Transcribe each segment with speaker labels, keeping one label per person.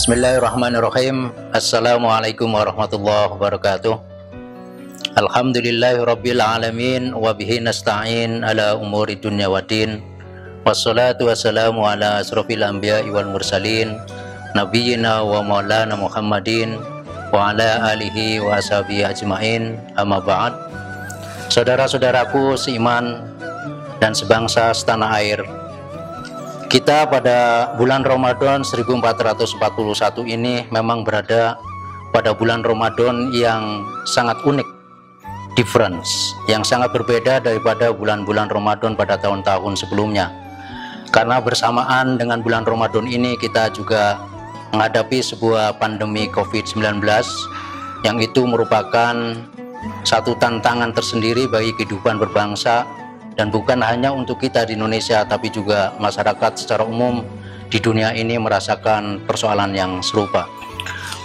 Speaker 1: Bismillahirrahmanirrahim. Assalamualaikum warahmatullahi wabarakatuh. Alhamdulillahirabbil alamin wa bihi nasta'in ala umuri dunya waddin. Wassalatu wassalamu ala asrofil anbiya'i wal mursalin nabiyyina wa maulana Muhammadin wa ala alihi wa ashabihi ajmain. Amma ba'd. Saudara-saudaraku seiman dan sebangsa setanah air, kita pada bulan Ramadan 1441 ini memang berada pada bulan Ramadan yang sangat unik, difference, yang sangat berbeda daripada bulan-bulan Ramadan pada tahun-tahun sebelumnya. Karena bersamaan dengan bulan Ramadan ini kita juga menghadapi sebuah pandemi COVID-19 yang itu merupakan satu tantangan tersendiri bagi kehidupan berbangsa. Dan bukan hanya untuk kita di Indonesia, tapi juga masyarakat secara umum di dunia ini merasakan persoalan yang serupa.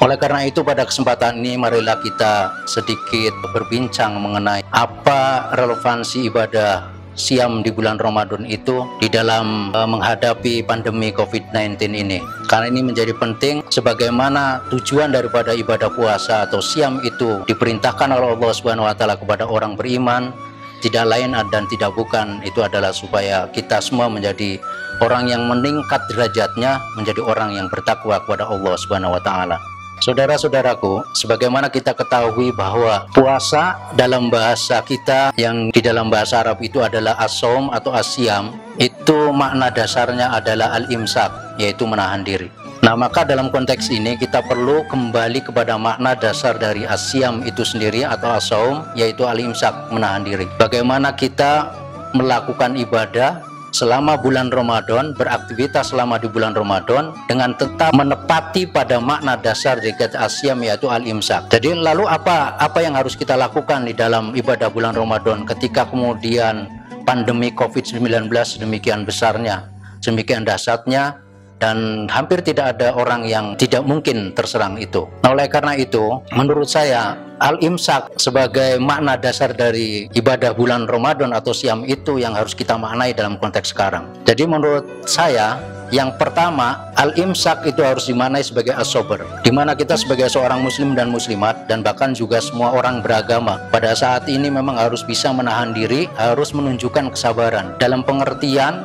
Speaker 1: Oleh karena itu pada kesempatan ini marilah kita sedikit berbincang mengenai apa relevansi ibadah siam di bulan Ramadan itu di dalam menghadapi pandemi COVID-19 ini. Karena ini menjadi penting sebagaimana tujuan daripada ibadah puasa atau siam itu diperintahkan oleh Allah Subhanahu wa taala kepada orang beriman. Tidak lain dan tidak bukan, itu adalah supaya kita semua menjadi orang yang meningkat derajatnya, menjadi orang yang bertakwa kepada Allah Subhanahu wa taala. Saudara-saudaraku, sebagaimana kita ketahui bahwa puasa dalam bahasa kita yang di dalam bahasa Arab itu adalah as-shaum atau as-siyam, itu makna dasarnya adalah al-imsak, yaitu menahan diri. Nah, maka dalam konteks ini kita perlu kembali kepada makna dasar dari as-siyam itu sendiri atau as-shaum, yaitu al-imsak, menahan diri. Bagaimana kita melakukan ibadah selama bulan Ramadan, beraktivitas selama di bulan Ramadan dengan tetap menepati pada makna dasar dari kata as-siyam, yaitu al-imsak. Jadi lalu apa yang harus kita lakukan di dalam ibadah bulan Ramadan ketika kemudian pandemi COVID-19 demikian besarnya, demikian dahsyatnya, dan hampir tidak ada orang yang tidak mungkin terserang itu. Nah, oleh karena itu, menurut saya al-imsak sebagai makna dasar dari ibadah bulan Ramadan atau siam itu yang harus kita maknai dalam konteks sekarang. Jadi menurut saya, yang pertama, al-imsak itu harus dimaknai sebagai as-sabr, di mana kita sebagai seorang muslim dan muslimat dan bahkan juga semua orang beragama pada saat ini memang harus bisa menahan diri, harus menunjukkan kesabaran dalam pengertian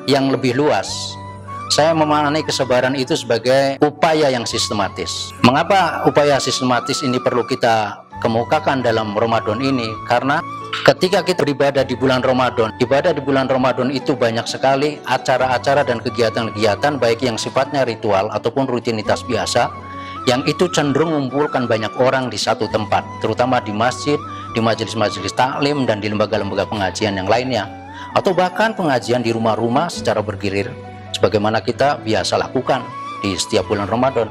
Speaker 1: yang lebih luas. Saya memaknai kesabaran itu sebagai upaya yang sistematis. Mengapa upaya sistematis ini perlu kita kemukakan dalam Ramadan ini? Karena ketika kita beribadah di bulan Ramadan, ibadah di bulan Ramadan itu banyak sekali acara-acara dan kegiatan-kegiatan baik yang sifatnya ritual ataupun rutinitas biasa, yang itu cenderung mengumpulkan banyak orang di satu tempat, terutama di masjid, di majelis-majelis taklim, dan di lembaga-lembaga pengajian yang lainnya, atau bahkan pengajian di rumah-rumah secara bergilir, sebagaimana kita biasa lakukan di setiap bulan Ramadan.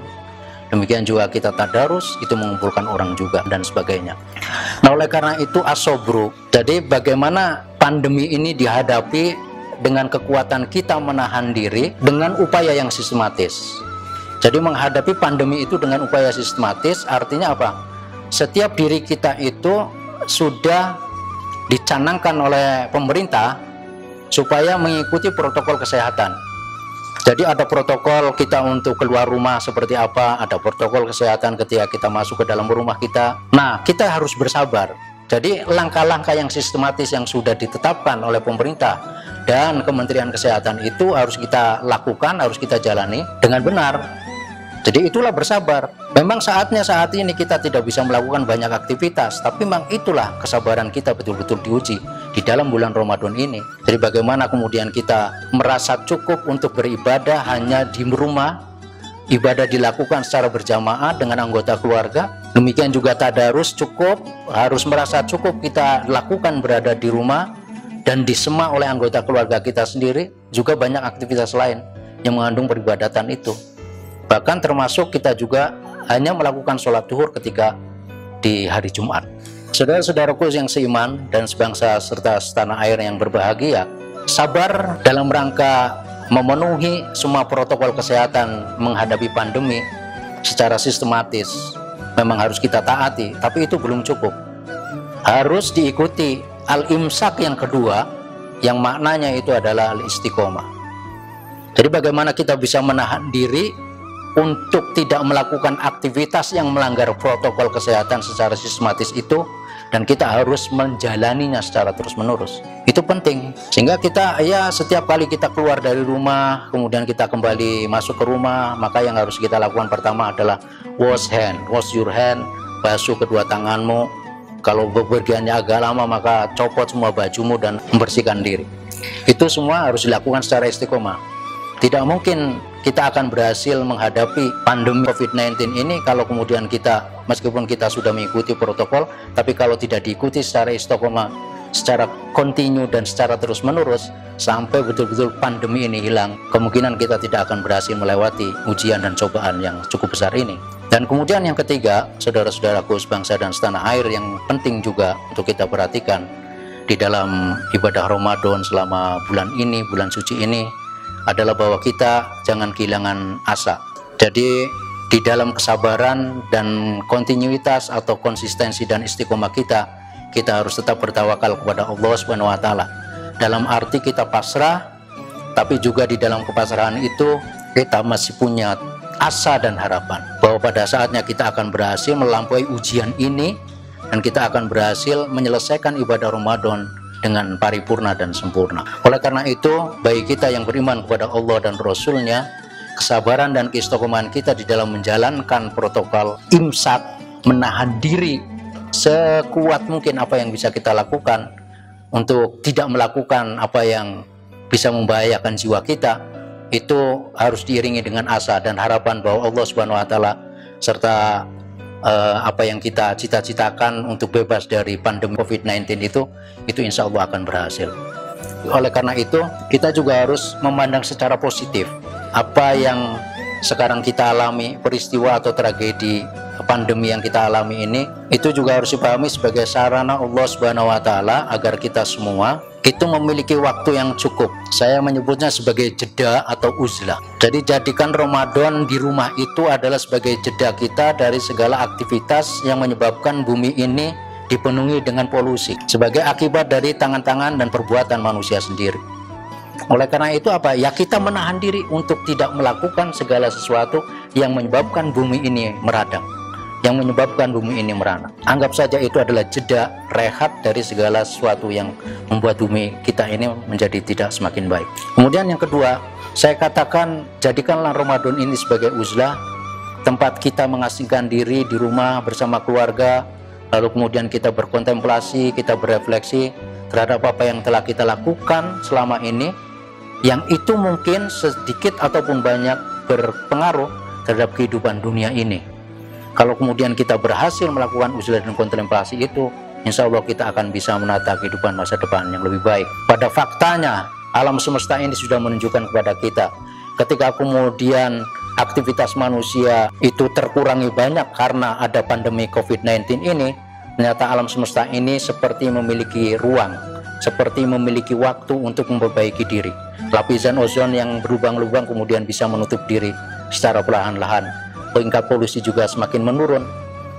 Speaker 1: Demikian juga kita tadarus, itu mengumpulkan orang juga dan sebagainya. Nah, oleh karena itu as-sabru. Jadi bagaimana pandemi ini dihadapi dengan kekuatan kita menahan diri dengan upaya yang sistematis. Jadi menghadapi pandemi itu dengan upaya sistematis artinya apa? Setiap diri kita itu sudah dicanangkan oleh pemerintah supaya mengikuti protokol kesehatan. Jadi ada protokol kita untuk keluar rumah seperti apa, ada protokol kesehatan ketika kita masuk ke dalam rumah kita. Nah, kita harus bersabar. Jadi langkah-langkah yang sistematis yang sudah ditetapkan oleh pemerintah dan Kementerian Kesehatan itu harus kita lakukan, harus kita jalani dengan benar. Jadi itulah bersabar. Memang saatnya saat ini kita tidak bisa melakukan banyak aktivitas, tapi memang itulah kesabaran kita betul-betul diuji di dalam bulan Ramadan ini. Jadi bagaimana kemudian kita merasa cukup untuk beribadah hanya di rumah, ibadah dilakukan secara berjamaah dengan anggota keluarga. Demikian juga tadarus cukup, harus merasa cukup kita lakukan berada di rumah dan disemak oleh anggota keluarga kita sendiri. Juga banyak aktivitas lain yang mengandung peribadatan itu. Bahkan termasuk kita juga hanya melakukan sholat duhur ketika di hari Jumat. Saudara-saudaraku yang seiman dan sebangsa serta setanah air yang berbahagia, sabar dalam rangka memenuhi semua protokol kesehatan menghadapi pandemi secara sistematis memang harus kita taati, tapi itu belum cukup. Harus diikuti al-imsak yang kedua, yang maknanya itu adalah al-istiqomah. Jadi bagaimana kita bisa menahan diri untuk tidak melakukan aktivitas yang melanggar protokol kesehatan secara sistematis itu, dan kita harus menjalaninya secara terus-menerus. Itu penting, sehingga kita ya setiap kali kita keluar dari rumah, kemudian kita kembali masuk ke rumah, maka yang harus kita lakukan pertama adalah wash your hand, basuh kedua tanganmu. Kalau bepergiannya agak lama, maka copot semua bajumu dan membersihkan diri. Itu semua harus dilakukan secara istiqomah. Tidak mungkin kita akan berhasil menghadapi pandemi COVID-19 ini kalau kemudian kita, meskipun kita sudah mengikuti protokol, tapi kalau tidak diikuti secara istiqomah, secara kontinu dan secara terus-menerus sampai betul-betul pandemi ini hilang, kemungkinan kita tidak akan berhasil melewati ujian dan cobaan yang cukup besar ini. Dan kemudian yang ketiga, saudara-saudaraku sebangsa dan setanah air, yang penting juga untuk kita perhatikan di dalam ibadah Ramadan selama bulan ini, bulan suci ini, adalah bahwa kita jangan kehilangan asa. Jadi di dalam kesabaran dan kontinuitas atau konsistensi dan istiqomah kita harus tetap bertawakal kepada Allah Subhanahu wa taala. Dalam arti kita pasrah, tapi juga di dalam kepasrahan itu kita masih punya asa dan harapan bahwa pada saatnya kita akan berhasil melampaui ujian ini dan kita akan berhasil menyelesaikan ibadah Ramadan dengan paripurna dan sempurna. Oleh karena itu, bagi kita yang beriman kepada Allah dan Rasul-Nya, kesabaran dan keistiqomahan kita di dalam menjalankan protokol imsak, menahan diri sekuat mungkin apa yang bisa kita lakukan untuk tidak melakukan apa yang bisa membahayakan jiwa kita, itu harus diiringi dengan asa dan harapan bahwa Allah Subhanahu wa taala serta apa yang kita cita-citakan untuk bebas dari pandemi COVID-19 itu insya Allah akan berhasil. Oleh karena itu, kita juga harus memandang secara positif apa yang sekarang kita alami, peristiwa atau tragedi pandemi yang kita alami ini, itu juga harus dipahami sebagai sarana Allah Subhanahu wa taala agar kita semua itu memiliki waktu yang cukup. Saya menyebutnya sebagai jeda atau uzlah. Jadi jadikan Ramadan di rumah itu adalah sebagai jeda kita dari segala aktivitas yang menyebabkan bumi ini dipenuhi dengan polusi sebagai akibat dari tangan-tangan dan perbuatan manusia sendiri. Oleh karena itu apa? Ya kita menahan diri untuk tidak melakukan segala sesuatu yang menyebabkan bumi ini meradang, yang menyebabkan bumi ini merana. Anggap saja itu adalah jeda, rehat dari segala sesuatu yang membuat bumi kita ini menjadi tidak semakin baik. Kemudian yang kedua, saya katakan jadikanlah Ramadan ini sebagai uzlah, tempat kita mengasingkan diri di rumah bersama keluarga, lalu kemudian kita berkontemplasi, kita berefleksi terhadap apa yang telah kita lakukan selama ini, yang itu mungkin sedikit ataupun banyak berpengaruh terhadap kehidupan dunia ini. Kalau kemudian kita berhasil melakukan uzlah dan kontemplasi itu, insya Allah kita akan bisa menata kehidupan masa depan yang lebih baik. Pada faktanya, alam semesta ini sudah menunjukkan kepada kita, ketika kemudian aktivitas manusia itu terkurangi banyak karena ada pandemi COVID-19 ini, ternyata alam semesta ini seperti memiliki ruang, seperti memiliki waktu untuk memperbaiki diri. Lapisan ozon yang berlubang-lubang kemudian bisa menutup diri secara perlahan-lahan. Tingkat polusi juga semakin menurun,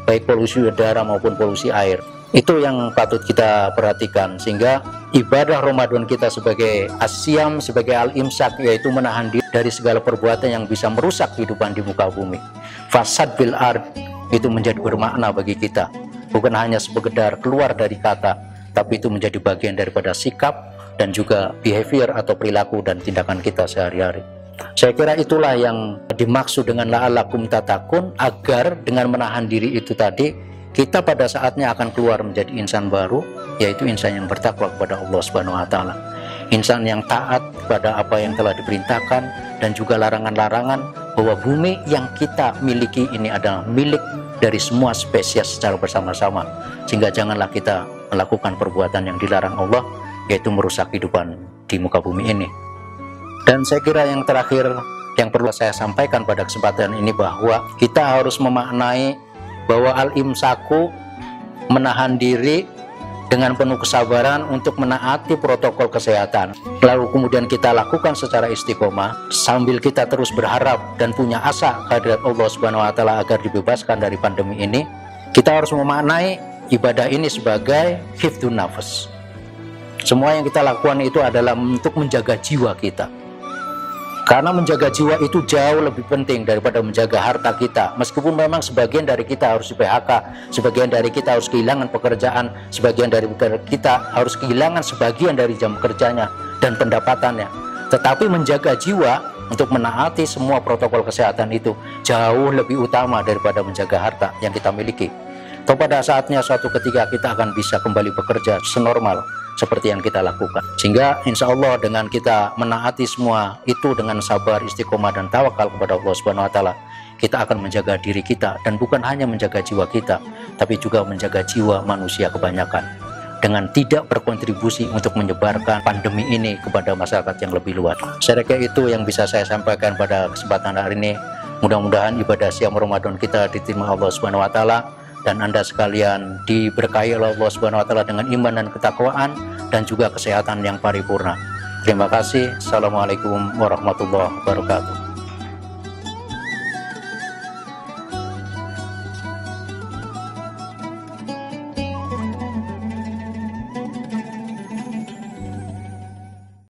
Speaker 1: baik polusi udara maupun polusi air. Itu yang patut kita perhatikan, sehingga ibadah Ramadan kita sebagai asyam, sebagai al-imsak, yaitu menahan diri dari segala perbuatan yang bisa merusak kehidupan di muka bumi. Fasad bil ard itu menjadi bermakna bagi kita, bukan hanya sekedar keluar dari kata, tapi itu menjadi bagian daripada sikap dan juga behavior atau perilaku dan tindakan kita sehari-hari. Saya kira itulah yang dimaksud dengan la'allakum tatakun, agar dengan menahan diri itu tadi, kita pada saatnya akan keluar menjadi insan baru, yaitu insan yang bertakwa kepada Allah Subhanahu wa taala. Insan yang taat kepada apa yang telah diperintahkan dan juga larangan-larangan, bahwa bumi yang kita miliki ini adalah milik dari semua spesies secara bersama-sama. Sehingga janganlah kita melakukan perbuatan yang dilarang Allah, yaitu merusak kehidupan di muka bumi ini. Dan saya kira yang terakhir yang perlu saya sampaikan pada kesempatan ini, bahwa kita harus memaknai bahwa al-imsaku, menahan diri dengan penuh kesabaran untuk menaati protokol kesehatan, lalu kemudian kita lakukan secara istiqomah sambil kita terus berharap dan punya asa kehadirat Allah Subhanahu wa taala agar dibebaskan dari pandemi ini. Kita harus memaknai ibadah ini sebagai hifdzun nafas. Semua yang kita lakukan itu adalah untuk menjaga jiwa kita. Karena menjaga jiwa itu jauh lebih penting daripada menjaga harta kita. Meskipun memang sebagian dari kita harus di PHK, sebagian dari kita harus kehilangan pekerjaan, sebagian dari kita harus kehilangan sebagian dari jam kerjanya dan pendapatannya. Tetapi menjaga jiwa untuk menaati semua protokol kesehatan itu jauh lebih utama daripada menjaga harta yang kita miliki. Atau pada saatnya suatu ketika kita akan bisa kembali bekerja senormal seperti yang kita lakukan. Sehingga insya Allah dengan kita menaati semua itu dengan sabar, istiqomah dan tawakal kepada Allah Subhanahu wa taala, kita akan menjaga diri kita, dan bukan hanya menjaga jiwa kita, tapi juga menjaga jiwa manusia kebanyakan, dengan tidak berkontribusi untuk menyebarkan pandemi ini kepada masyarakat yang lebih luas. Saya kira itu yang bisa saya sampaikan pada kesempatan hari ini. Mudah-mudahan ibadah siam Ramadan kita diterima Allah Subhanahu wa taala, dan Anda sekalian diberkahi oleh Allah Subhanahu wa taala dengan iman dan ketakwaan dan juga kesehatan yang paripurna. Terima kasih. Assalamualaikum warahmatullahi wabarakatuh.